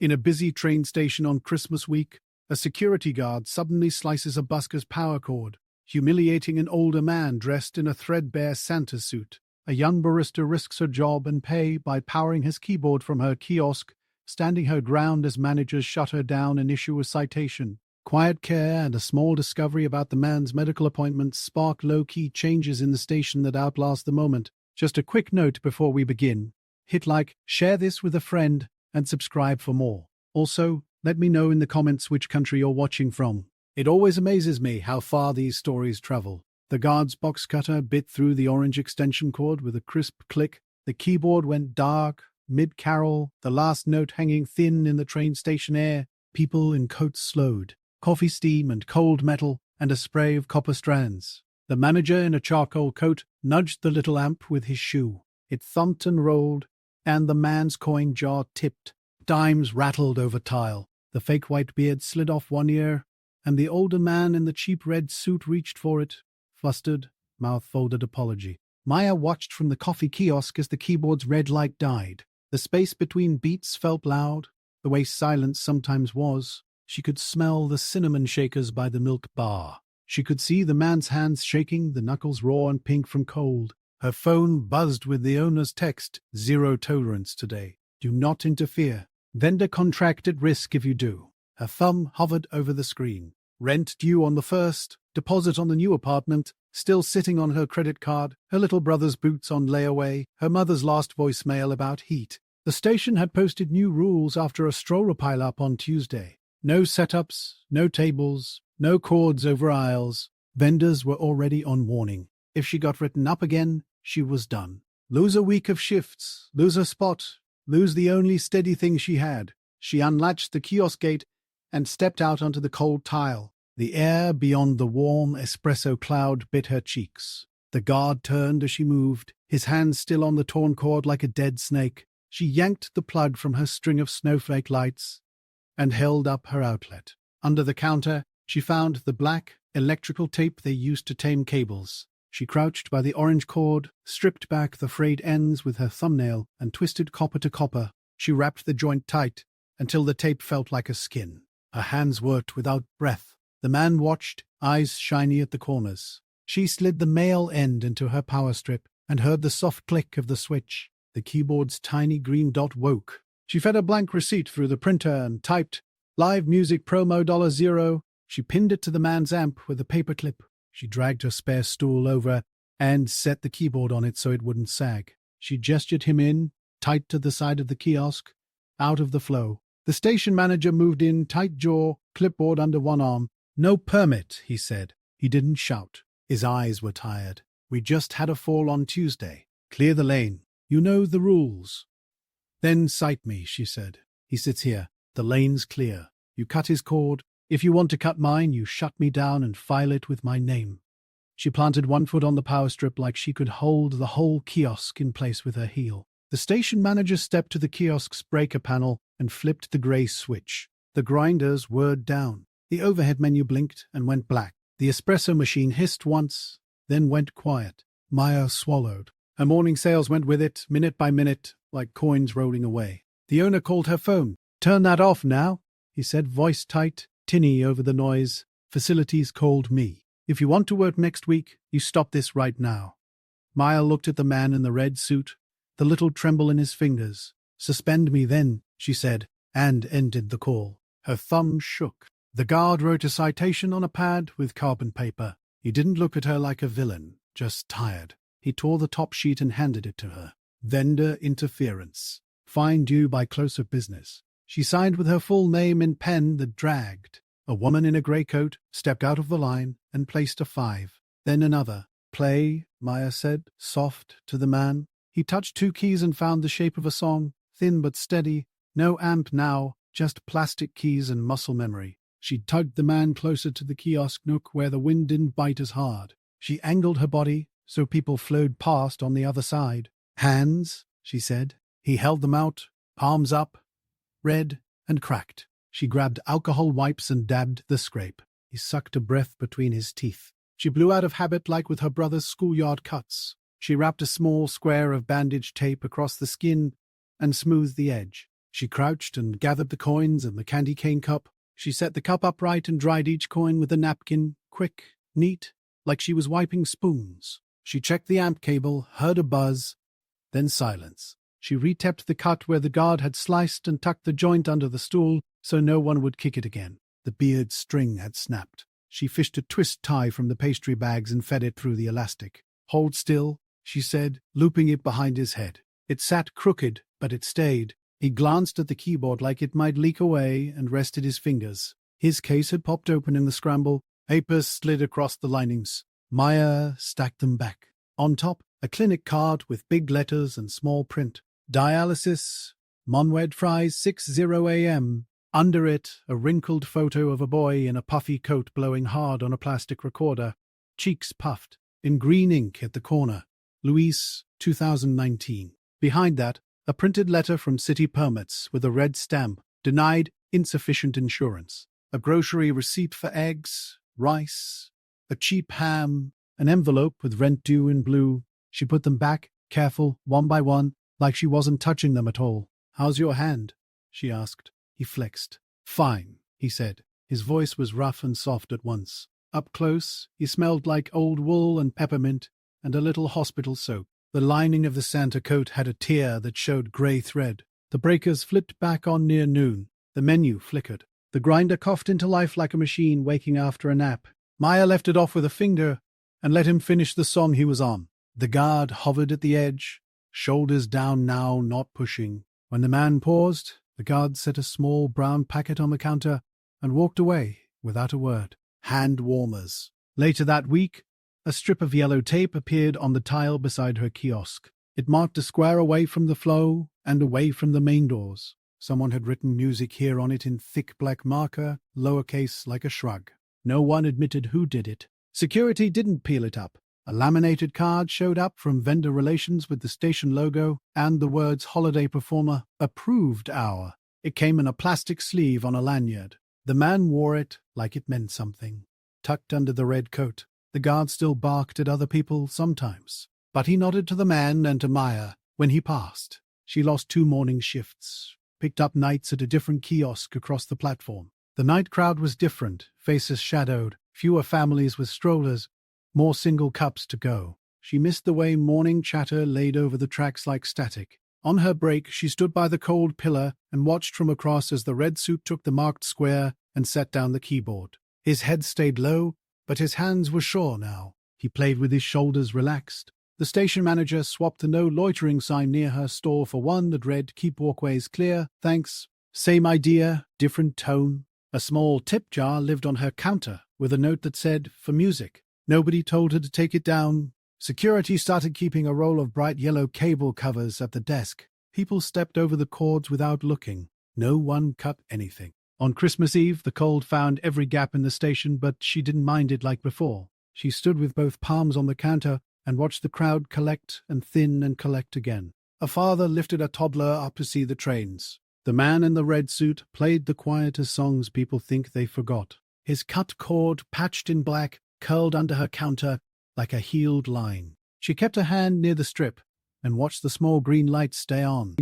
In a busy train station on Christmas week, a security guard suddenly slices a busker's power cord, humiliating an older man dressed in a threadbare Santa suit. A young barista risks her job and pay by powering his keyboard from her kiosk, standing her ground as managers shut her down and issue a citation. Quiet care and a small discovery about the man's medical appointment spark low-key changes in the station that outlast the moment. Just a quick note before we begin. Hit like, share this with a friend, and subscribe for more. Also, let me know in the comments which country you're watching from. It always amazes me how far these stories travel. The guard's box cutter bit through the orange extension cord with a crisp click. The keyboard went dark, mid-carol, the last note hanging thin in the train station air. People in coats slowed. Coffee steam and cold metal, and a spray of copper strands. The manager in a charcoal coat nudged the little amp with his shoe. It thumped and rolled, and the man's coin jar tipped. Dimes rattled over tile. The fake white beard slid off one ear, and the older man in the cheap red suit reached for it, flustered, mouth-folded apology. Maya watched from the coffee kiosk as the keyboard's red light died. The space between beats felt loud, the way silence sometimes was. She could smell the cinnamon shakers by the milk bar. She could see the man's hands shaking, the knuckles raw and pink from cold. Her phone buzzed with the owner's text, "Zero tolerance today. Do not interfere. Vendor contract at risk if you do." Her thumb hovered over the screen. Rent due on the 1st, deposit on the new apartment, still sitting on her credit card, her little brother's boots on layaway, her mother's last voicemail about heat. The station had posted new rules after a stroller pile-up on Tuesday. No setups, no tables, no cords over aisles. Vendors were already on warning. If she got written up again, she was done. Lose a week of shifts, lose her spot, lose the only steady thing she had. She unlatched the kiosk gate and stepped out onto the cold tile. The air beyond the warm espresso cloud bit her cheeks. The guard turned as she moved, his hands still on the torn cord like a dead snake. She yanked the plug from her string of snowflake lights and held up her outlet. Under the counter, she found the black, electrical tape they used to tame cables. She crouched by the orange cord, stripped back the frayed ends with her thumbnail, and twisted copper to copper. She wrapped the joint tight until the tape felt like a skin. Her hands worked without breath. The man watched, eyes shiny at the corners. She slid the male end into her power strip and heard the soft click of the switch. The keyboard's tiny green dot woke. She fed a blank receipt through the printer and typed, "Live music promo $0." She pinned it to the man's amp with a paperclip. She dragged her spare stool over and set the keyboard on it so it wouldn't sag. She gestured him in, tight to the side of the kiosk, out of the flow. The station manager moved in, tight jaw, clipboard under one arm. "No permit," he said. He didn't shout. His eyes were tired. "We just had a fall on Tuesday. Clear the lane. You know the rules." "Then cite me," she said. "He sits here. The lane's clear. You cut his cord. If you want to cut mine, you shut me down and file it with my name." She planted one foot on the power strip like she could hold the whole kiosk in place with her heel. The station manager stepped to the kiosk's breaker panel and flipped the gray switch. The grinders whirred down. The overhead menu blinked and went black. The espresso machine hissed once, then went quiet. Maya swallowed. Her morning sales went with it, minute by minute, like coins rolling away. The owner called her phone. "Turn that off now," he said, voice tight, tinny over the noise. "Facilities called me. If you want to work next week, you stop this right now." Maya looked at the man in the red suit, the little tremble in his fingers. "Suspend me then," she said, and ended the call. Her thumb shook. The guard wrote a citation on a pad with carbon paper. He didn't look at her like a villain, just tired. He tore the top sheet and handed it to her. "Vendor interference. Fine due by close of business." She signed with her full name in pen that dragged. A woman in a grey coat stepped out of the line and placed a 5. Then another. "Play," Maya said, soft, to the man. He touched 2 keys and found the shape of a song, thin but steady. No amp now, just plastic keys and muscle memory. She tugged the man closer to the kiosk nook where the wind didn't bite as hard. She angled her body so people flowed past on the other side. "Hands," she said. He held them out, palms up, red and cracked. She grabbed alcohol wipes and dabbed the scrape. He sucked a breath between his teeth. She blew out of habit like with her brother's schoolyard cuts. She wrapped a small square of bandage tape across the skin and smoothed the edge. She crouched and gathered the coins and the candy cane cup. She set the cup upright and dried each coin with a napkin, quick, neat, like she was wiping spoons. She checked the amp cable, heard a buzz, then silence. She retapped the cut where the guard had sliced and tucked the joint under the stool so no one would kick it again. The beard string had snapped. She fished a twist tie from the pastry bags and fed it through the elastic. "Hold still," she said, looping it behind his head. It sat crooked, but it stayed. He glanced at the keyboard like it might leak away and rested his fingers. His case had popped open in the scramble. Papers slid across the linings. Maya stacked them back. On top, a clinic card with big letters and small print. Dialysis, Monwed Fries 60 a.m. Under it, a wrinkled photo of a boy in a puffy coat blowing hard on a plastic recorder. Cheeks puffed. In green ink at the corner. Luis, 2019. Behind that, a printed letter from City Permits with a red stamp. Denied, insufficient insurance. A grocery receipt for eggs, rice, a cheap ham, an envelope with rent due in blue. She put them back, careful, one by one, like she wasn't touching them at all. "How's your hand?" she asked. He flexed. "Fine," he said. His voice was rough and soft at once. Up close, he smelled like old wool and peppermint and a little hospital soap. The lining of the Santa coat had a tear that showed grey thread. The breakers flipped back on near noon. The menu flickered. The grinder coughed into life like a machine waking after a nap. Maya left it off with a finger and let him finish the song he was on. The guard hovered at the edge, shoulders down now, not pushing. When the man paused, the guard set a small brown packet on the counter and walked away without a word. Hand warmers. Later that week, a strip of yellow tape appeared on the tile beside her kiosk. It marked a square away from the flow and away from the main doors. Someone had written music here on it in thick black marker, lowercase like a shrug. No one admitted who did it. Security didn't peel it up. A laminated card showed up from vendor relations with the station logo and the words "Holiday Performer, Approved Hour." It came in a plastic sleeve on a lanyard. The man wore it like it meant something. Tucked under the red coat, the guard still barked at other people sometimes. But he nodded to the man and to Maya when he passed. She lost 2 morning shifts, picked up nights at a different kiosk across the platform. The night crowd was different, faces shadowed, fewer families with strollers, more single cups to go. She missed the way morning chatter laid over the tracks like static. On her break, she stood by the cold pillar and watched from across as the red suit took the marked square and set down the keyboard. His head stayed low, but his hands were sure now. He played with his shoulders relaxed. The station manager swapped the no loitering sign near her store for one that read "Keep walkways clear, thanks." Same idea, different tone. A small tip jar lived on her counter with a note that said, "For music." Nobody told her to take it down. Security started keeping a roll of bright yellow cable covers at the desk. People stepped over the cords without looking. No one cut anything. On Christmas Eve, the cold found every gap in the station, but she didn't mind it like before. She stood with both palms on the counter and watched the crowd collect and thin and collect again. A father lifted a toddler up to see the trains. The man in the red suit played the quieter songs people think they forgot. His cut cord, patched in black, curled under her counter like a healed line. She kept her hand near the strip and watched the small green lights stay on.